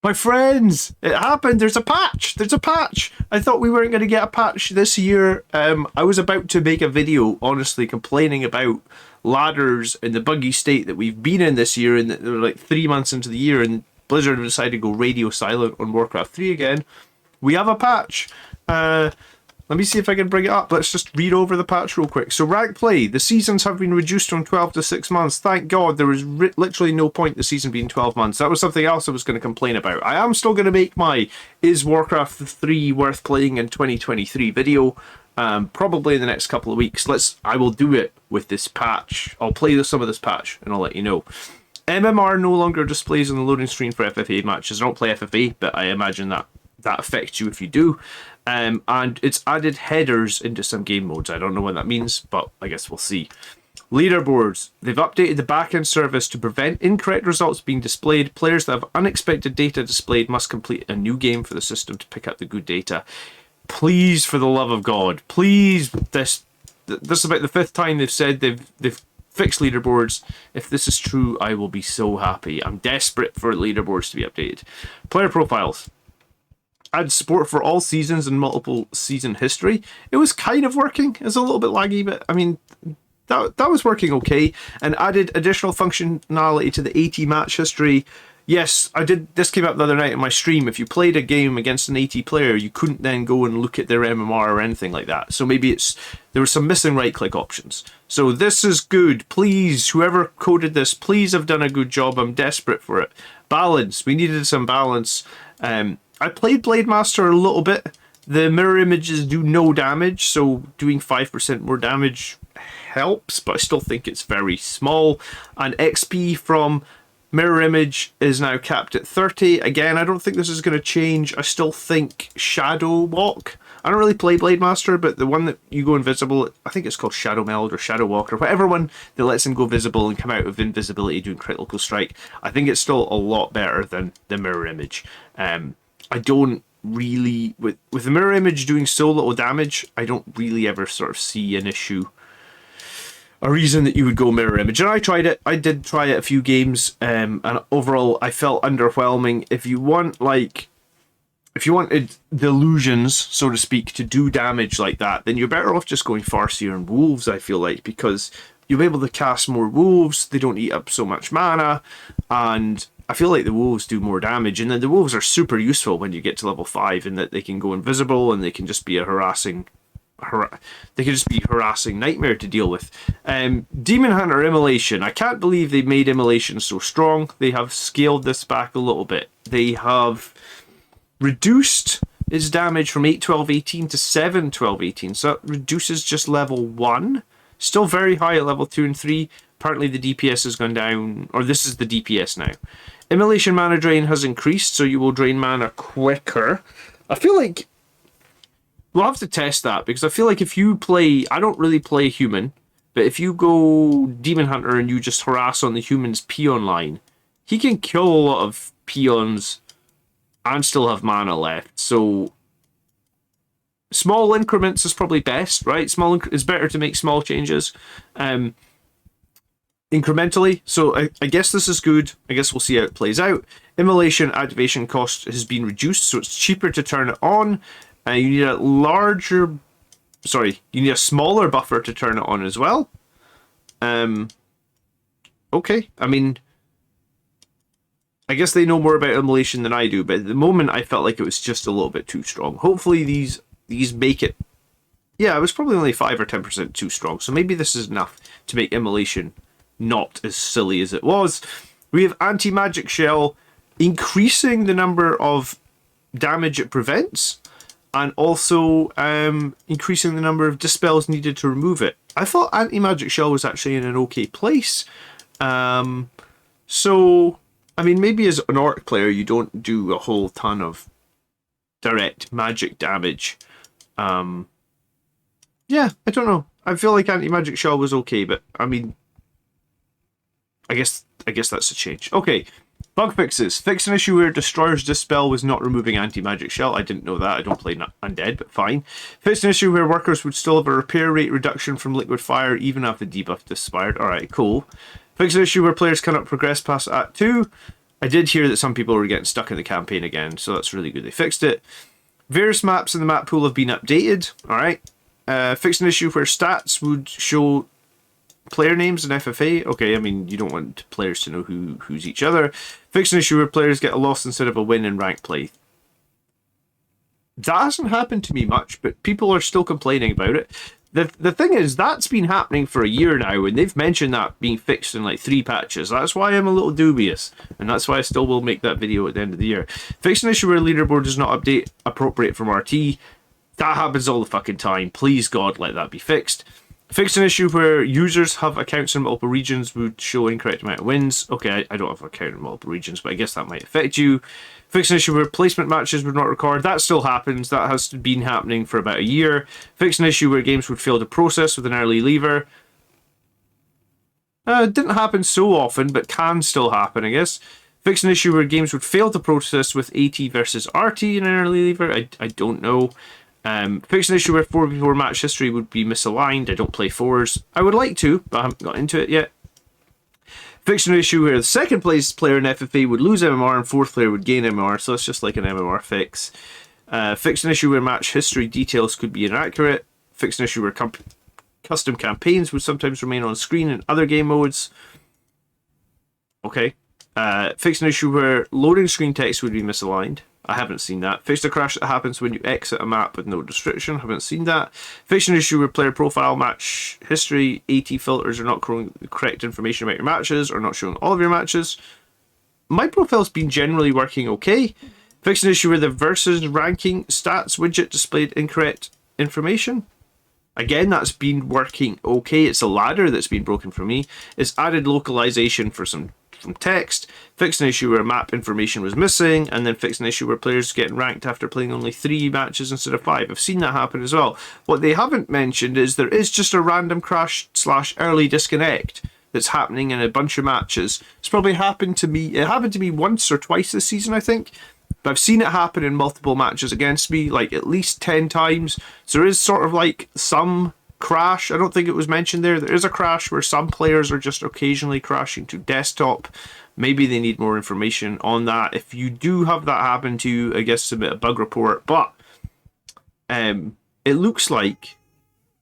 My friends, it happened. There's a patch. There's a patch. I thought we weren't going to get a patch this year. I was about to make a video, honestly, complaining about ladders and the buggy state that we've been in this year, and that they're like 3 months into the year, and Blizzard have decided to go radio silent on Warcraft 3 again. We have a patch. Let me see if I can bring it up. Let's just read over the patch real quick. So, rank play. The seasons have been reduced from 12 to 6 months. Thank God, there was literally no point the season being 12 months. That was something else I was going to complain about. I am still going to make my Is Warcraft 3 worth playing in 2023 video. Probably in the next couple of weeks. I will do it with this patch. I'll play some of this patch and I'll let you know. MMR no longer displays on the loading screen for FFA matches. I don't play FFA, but I imagine that affects you if you do. And it's added headers into some game modes. I don't know what that means, but I guess we'll see. Leaderboards. They've updated the backend service to prevent incorrect results being displayed. Players that have unexpected data displayed must complete a new game for the system to pick up the good data. Please, for the love of God, please. This is about the fifth time they've said they've fixed leaderboards. If this is true, I will be so happy. I'm desperate for leaderboards to be updated. Player profiles. Add support for all seasons and multiple season history. It was kind of working. It's a little bit laggy, but I mean, that was working okay. And added additional functionality to the AT match history. Yes, I did. This came up the other night in my stream. If you played a game against an AT player, you couldn't then go and look at their MMR or anything like that. So maybe there were some missing right-click options. So this is good. Please, whoever coded this, please have done a good job. I'm desperate for it. Balance. We needed some balance. I played Blade Master a little bit. The mirror images do no damage, so doing 5% more damage helps, but I still think it's very small. And XP from mirror image is now capped at 30. Again, I don't think this is going to change. I still think Shadow Walk. I don't really play Blade Master, but the one that you go invisible, I think it's called Shadow Meld or Shadow Walk or whatever one that lets him go visible and come out of invisibility doing critical strike. I think it's still a lot better than the mirror image. I don't really, with the mirror image doing so little damage, I don't really ever sort of see an issue, a reason that you would go mirror image. And I tried it. I did try it a few games, and overall I felt underwhelming. If you wanted the illusions, so to speak, to do damage like that, then you're better off just going Farseer and Wolves, I feel like, because you'll be able to cast more Wolves, they don't eat up so much mana, and I feel like the Wolves do more damage, and then the Wolves are super useful when you get to level 5, in that they can go invisible and they can just be a harassing nightmare to deal with. Demon Hunter Immolation. I can't believe they made Immolation so strong. They have scaled this back a little bit. They have reduced its damage from 8, 12, 18 to 7, 12, 18. So that reduces just level 1. Still very high at level 2 and 3. Apparently the DPS has gone down, or this is the DPS now. Immolation mana drain has increased, so you will drain mana quicker. I feel like we'll have to test that, because I feel like if you play, I don't really play human, but if you go Demon Hunter and you just harass on the human's peon line, he can kill a lot of peons and still have mana left. So small increments is probably best, right? It's better to make small changes incrementally. So I guess this is good. I guess we'll see how it plays out. Immolation activation cost has been reduced, so it's cheaper to turn it on. You need a smaller buffer to turn it on as well. Okay, I mean, I guess they know more about Immolation than I do, but at the moment I felt like it was just a little bit too strong. Hopefully these make it. Yeah, it was probably only 5 or 10% too strong, so maybe this is enough to make Immolation not as silly as it was. We have AntiMagic Shell increasing the number of damage it prevents, and also increasing the number of dispels needed to remove it. I thought AntiMagic Shell was actually in an okay place. So, I mean, maybe as an Orc player, you don't do a whole ton of direct magic damage. Yeah, I don't know. I feel like AntiMagic Shell was okay, but I mean, I guess that's a change. Okay, bug fixes. Fix an issue where Destroyer's Dispel was not removing AntiMagic Shell. I didn't know that. I don't play Undead, but fine. Fix an issue where workers would still have a repair rate reduction from Liquid Fire even after debuff expired. Alright, cool. Fix an issue where players cannot progress past Act 2. I did hear that some people were getting stuck in the campaign again, so that's really good. They fixed it. Various maps in the map pool have been updated. All right. Fixed an issue where stats would show player names in FFA. Okay, I mean, you don't want players to know who's each other. Fixed an issue where players get a loss instead of a win in rank play. That hasn't happened to me much, but people are still complaining about it. The thing is, that's been happening for a year now, and they've mentioned that being fixed in like 3 patches. That's why I'm a little dubious, and that's why I still will make that video at the end of the year. Fixed an issue where leaderboard does not update appropriate from RT. That happens all the fucking time. Please God, let that be fixed. Fixed an issue where users have accounts in multiple regions would show incorrect amount of wins. Okay, I don't have an account in multiple regions, but I guess that might affect you. Fixed an issue where placement matches would not record. That still happens. That has been happening for about a year. Fixed an issue where games would fail to process with an early lever. It didn't happen so often, but can still happen, I guess. Fixed an issue where games would fail to process with AT versus RT in an early lever. I don't know. Fixed an issue where 4v4 match history would be misaligned. I don't play 4s. I would like to, but I haven't got into it yet. Fixed an issue where the second place player in FFA would lose MMR and fourth player would gain MMR, so it's just like an MMR fix. Fixed an issue where match history details could be inaccurate. Fixed an issue where custom campaigns would sometimes remain on screen in other game modes. Okay. Fixed an issue where loading screen text would be misaligned. I haven't seen that. Fixed a crash that happens when you exit a map with no restriction. Haven't seen that. Fixed an issue where player profile, match history, AT filters are not showing the correct information about your matches or not showing all of your matches. My profile's been generally working okay. Fixed an issue where the versus ranking stats widget displayed incorrect information. Again, that's been working okay. It's a ladder that's been broken for me. It's added localization from text, fixed an issue where map information was missing, and then fixed an issue where players getting ranked after playing only 3 matches instead of 5. I've seen that happen as well. What they haven't mentioned is there is just a random crash / early disconnect that's happening in a bunch of matches. It's probably happened to me. It happened to me once or twice this season, I think. But I've seen it happen in multiple matches against me, like at least 10 times. So there is sort of like some crash. I don't think it was mentioned there. There is a crash where some players are just occasionally crashing to desktop. Maybe they need more information on that. If you do have that happen to you, I guess submit a bug report. But it looks like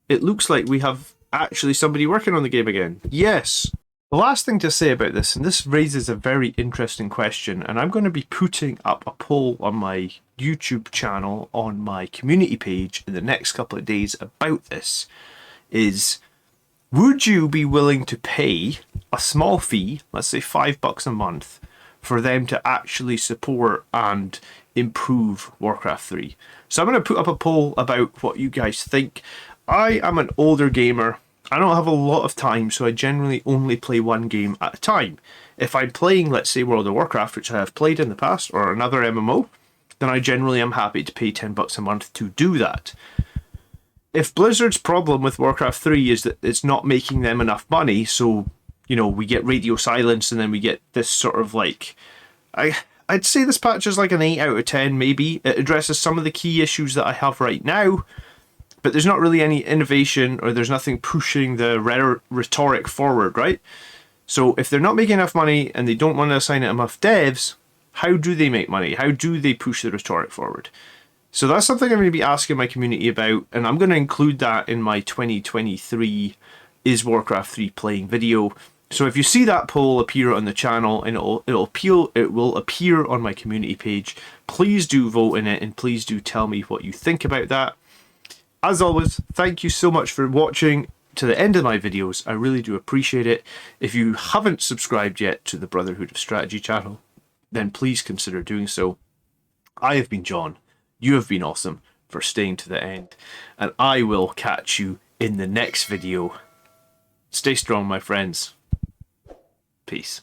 we have actually somebody working on the game again. Yes. The last thing to say about this, and this raises a very interesting question, and I'm going to be putting up a poll on my YouTube channel, on my community page in the next couple of days about this, is would you be willing to pay a small fee, let's say $5 a month, for them to actually support and improve Warcraft 3? So I'm going to put up a poll about what you guys think. I am an older gamer. I don't have a lot of time, so I generally only play one game at a time. If I'm playing, let's say, World of Warcraft, which I have played in the past, or another MMO, then I generally am happy to pay $10 a month to do that. If Blizzard's problem with Warcraft 3 is that it's not making them enough money, so, you know, we get radio silence and then we get this sort of like... I'd say this patch is like an 8 out of 10, maybe. It addresses some of the key issues that I have right now, but there's not really any innovation, or there's nothing pushing the rhetoric forward, right? So if they're not making enough money and they don't want to assign it enough devs, how do they make money? How do they push the rhetoric forward? So that's something I'm going to be asking my community about, and I'm going to include that in my 2023 Is Warcraft 3 Playing video. So if you see that poll appear on the channel, and it will appear on my community page, please do vote in it, and please do tell me what you think about that. As always, thank you so much for watching to the end of my videos. I really do appreciate it. If you haven't subscribed yet to the Brotherhood of Strategy channel, then please consider doing so. I have been John. You have been awesome for staying to the end. And I will catch you in the next video. Stay strong, my friends. Peace.